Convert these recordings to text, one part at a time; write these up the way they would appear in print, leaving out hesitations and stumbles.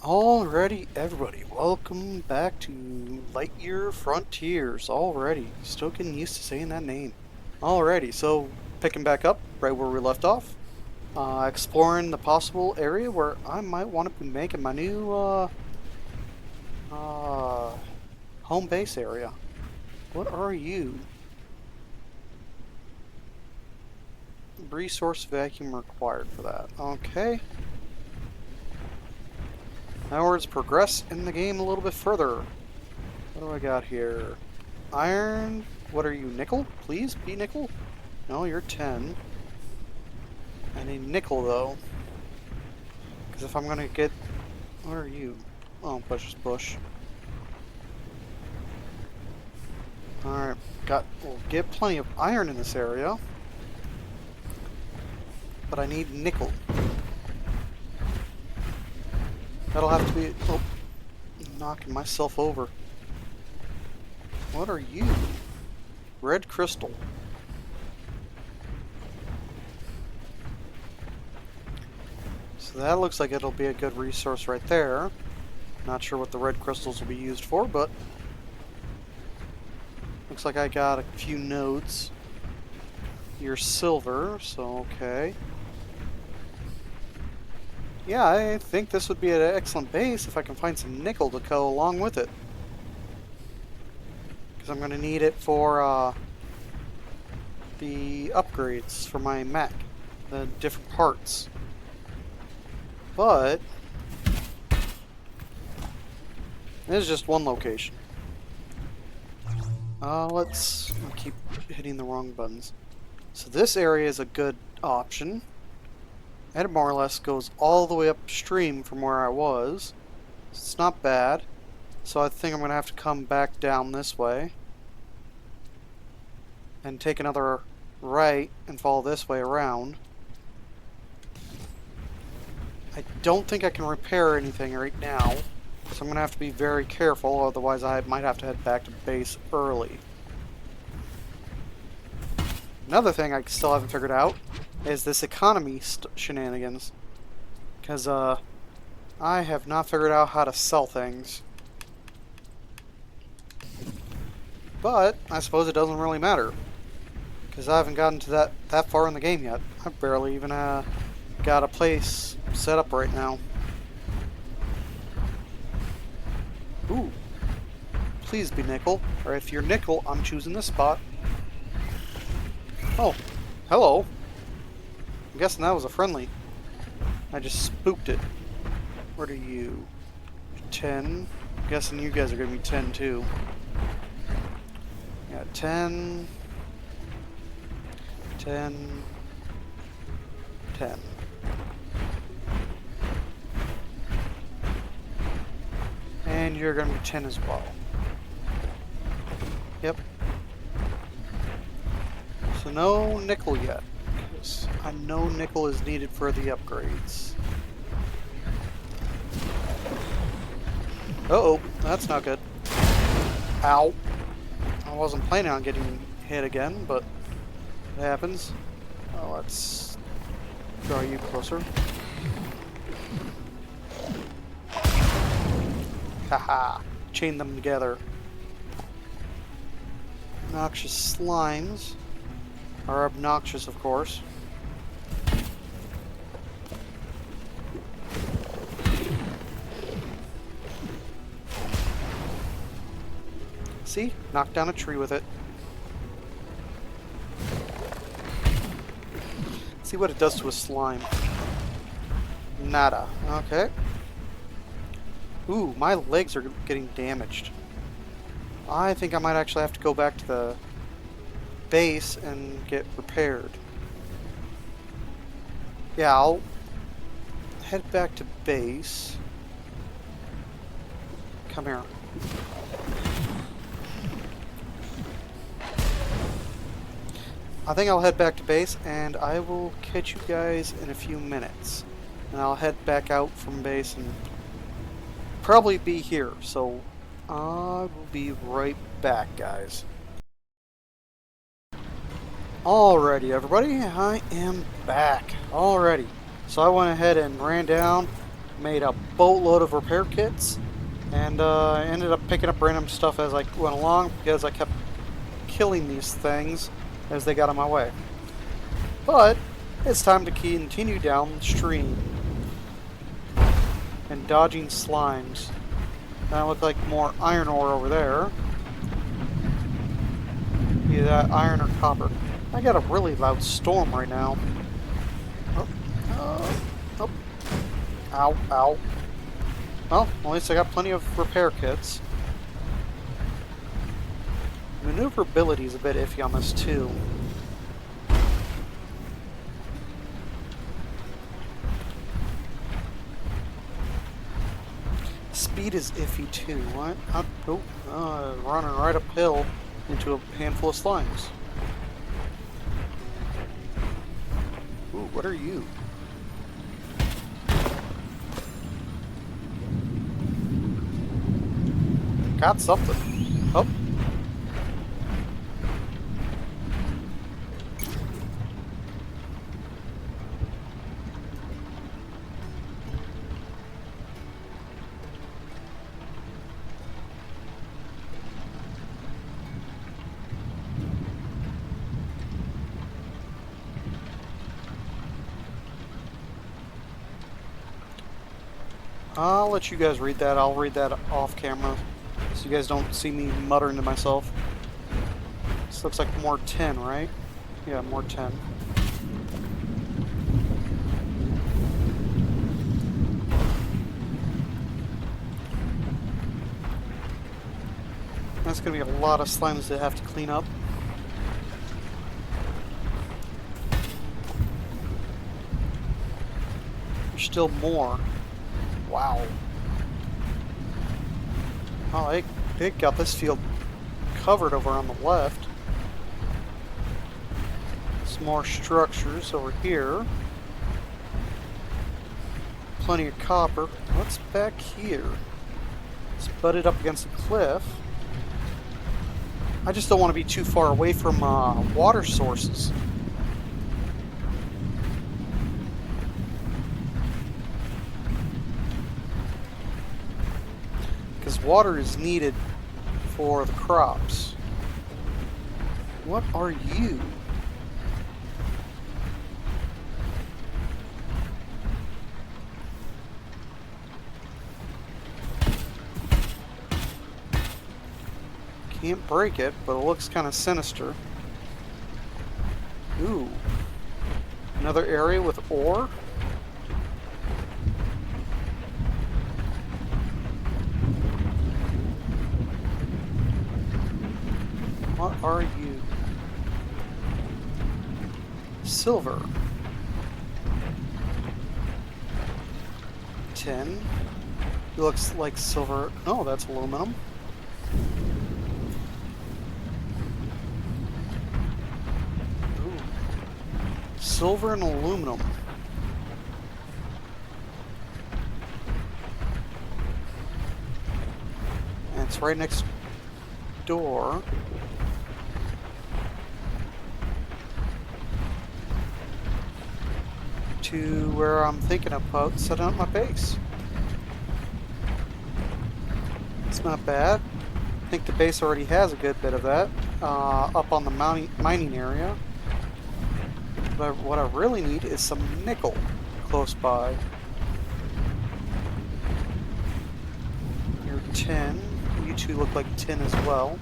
Alrighty, everybody, welcome back to Lightyear Frontiers. Already, still getting used to saying that name. Alrighty, so picking back up right where we left off, exploring the possible area where I might want to be making my new uh, home base area. What are you? Resource vacuum required for that. Okay. Now let's progress in the game a little bit further. What do I got here? Iron. What are you, nickel? Please be nickel? No, you're 10. I need nickel, though. Because if I'm going to get... What are you? Oh, bush is bush. Alright, we'll get plenty of iron in this area. But I need nickel. That'll have to be... Oh, I'm knocking myself over. What are you? Red crystal. So that looks like it'll be a good resource right there. Not sure what the red crystals will be used for, but looks like I got a few nodes. You're silver, so okay. Yeah, I think this would be an excellent base if I can find some nickel to go along with it. Because I'm going to need it for the upgrades for my mech, the different parts. But this is just one location. I'll keep hitting the wrong buttons. So this area is a good option. And it more or less goes all the way upstream from where I was. So it's not bad. So I think I'm going to have to come back down this way. And take another right and follow this way around. I don't think I can repair anything right now. So I'm going to have to be very careful, otherwise I might have to head back to base early. Another thing I still haven't figured out is this economy shenanigans. Because I have not figured out how to sell things. But I suppose it doesn't really matter. Because I haven't gotten to that far in the game yet. I've barely even got a place set up right now. Ooh. Please be nickel. Or if you're nickel, I'm choosing this spot. Oh. Hello. I'm guessing that was a friendly. I just spooked it. What are you? 10. I'm guessing you guys are going to be 10 too. Yeah, 10. 10. 10. And you're going to be 10 as well. Yep. So no nickel yet. I know nickel is needed for the upgrades. Uh-oh, that's not good. Ow. I wasn't planning on getting hit again, but it happens. Let's draw you closer. Haha. Chain them together. Noxious slimes are obnoxious, of course. See? Knock down a tree with it. See what it does to a slime. Nada. Okay. Ooh, my legs are getting damaged. I think I might actually have to go back to the base and get repaired. Yeah, I'll head back to base. Come here. I think I'll head back to base and I will catch you guys in a few minutes. And I'll head back out from base and probably be here. So I will be right back, guys. Alrighty, everybody, I am back. Alrighty. So I went ahead and ran down, made a boatload of repair kits, and I ended up picking up random stuff as I went along because I kept killing these things as they got in my way. But it's time to continue downstream and dodging slimes. That looked like more iron ore over there. Either that iron or copper. I got a really loud storm right now. Oh, oh. Ow, ow. Well, at least I got plenty of repair kits. Maneuverability is a bit iffy on this too. Speed is iffy too. What? Running right uphill into a handful of slimes. Ooh, what are you? Got something. Oh. I'll let you guys read that. I'll read that off camera so you guys don't see me muttering to myself. This looks like more 10, right? Yeah, more 10. That's going to be a lot of slimes to have to clean up. There's still more. Wow. Oh, they got this field covered over on the left. Some more structures over here. Plenty of copper. What's back here? It's butted up against a cliff. I just don't want to be too far away from water sources. Because water is needed for the crops. What are you? Can't break it, but it looks kind of sinister. Ooh. Another area with ore? What are you? Silver. 10. It looks like silver. No, that's aluminum. Ooh. Silver and aluminum. And it's right next door. To where I'm thinking about setting up my base. It's not bad. I think the base already has a good bit of that up on the mining area. But what I really need is some nickel close by. You're 10. You two look like 10 as well.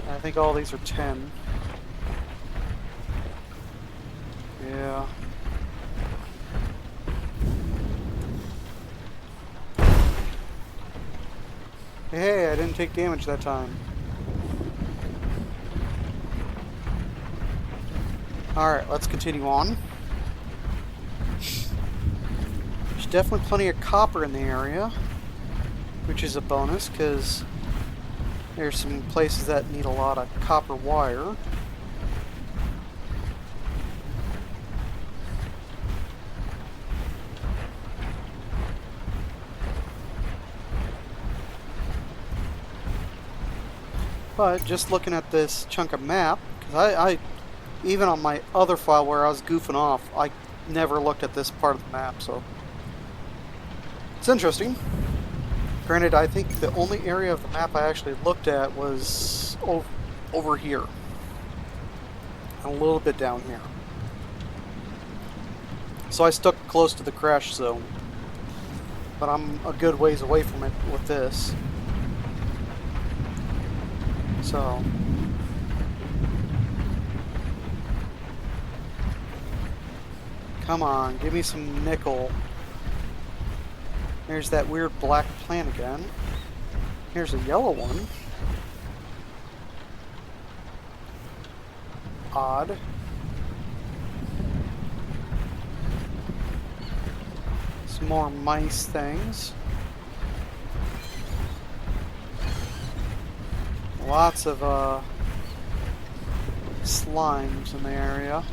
I think all these are 10. Yeah. Hey, I didn't take damage that time. Alright, let's continue on. There's definitely plenty of copper in the area, which is a bonus because there's some places that need a lot of copper wire. But just looking at this chunk of map, because I even on my other file where I was goofing off, I never looked at this part of the map, so it's interesting. Granted, I think the only area of the map I actually looked at was over here. And a little bit down here. So I stuck close to the crash zone. But I'm a good ways away from it with this. So... come on, give me some nickel. There's that weird black plant again. Here's a yellow one. Odd. Some more mice things. Lots of slimes in the area.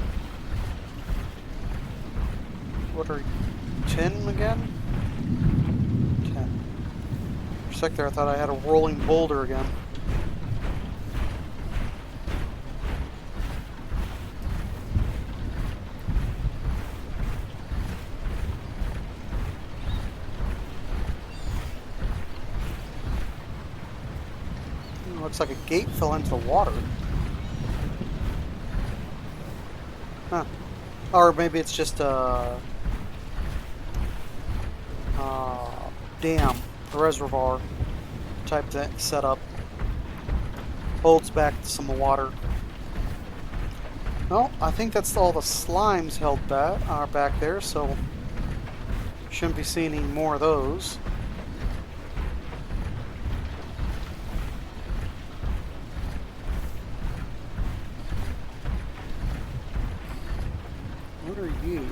What are you? 10 again? 10. For a sec there I thought I had a rolling boulder again. Looks like a gate fell into the water. Huh. Or maybe it's just a dam, a reservoir type setup. Holds back some water. Well, I think that's all the slimes held back are back there, so shouldn't be seeing any more of those. What are you?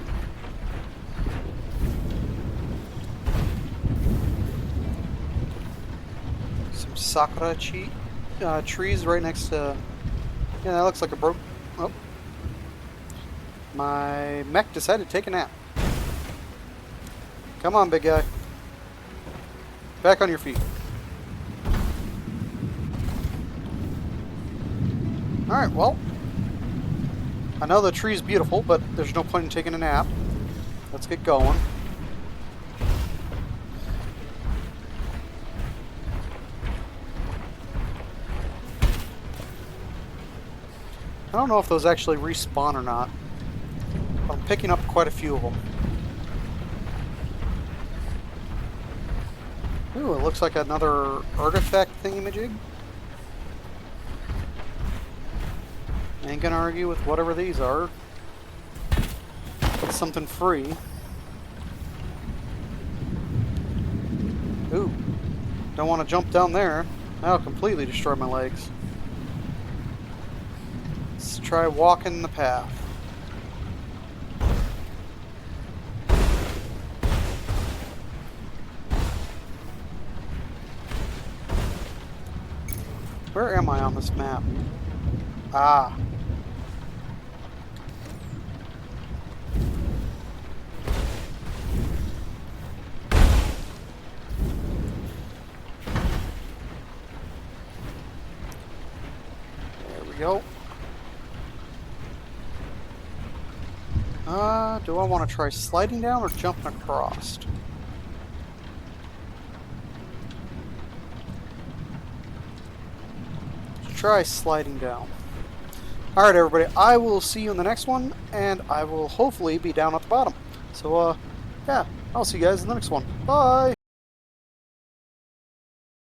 Some sakura trees right next to... yeah, that looks like a broke... oh. My mech decided to take a nap. Come on, big guy. Back on your feet. Alright, well... I know the tree's beautiful, but there's no point in taking a nap. Let's get going. I don't know if those actually respawn or not. But I'm picking up quite a few of them. Ooh, it looks like another artifact thingamajig. Ain't gonna argue with whatever these are. It's something free. Ooh. Don't want to jump down there. That'll completely destroy my legs. Let's try walking the path. Where am I on this map? Ah. There we go. Do I want to try sliding down or jumping across? Let's try sliding down. Alright everybody, I will see you in the next one, and I will hopefully be down at the bottom. So, yeah, I'll see you guys in the next one. Bye!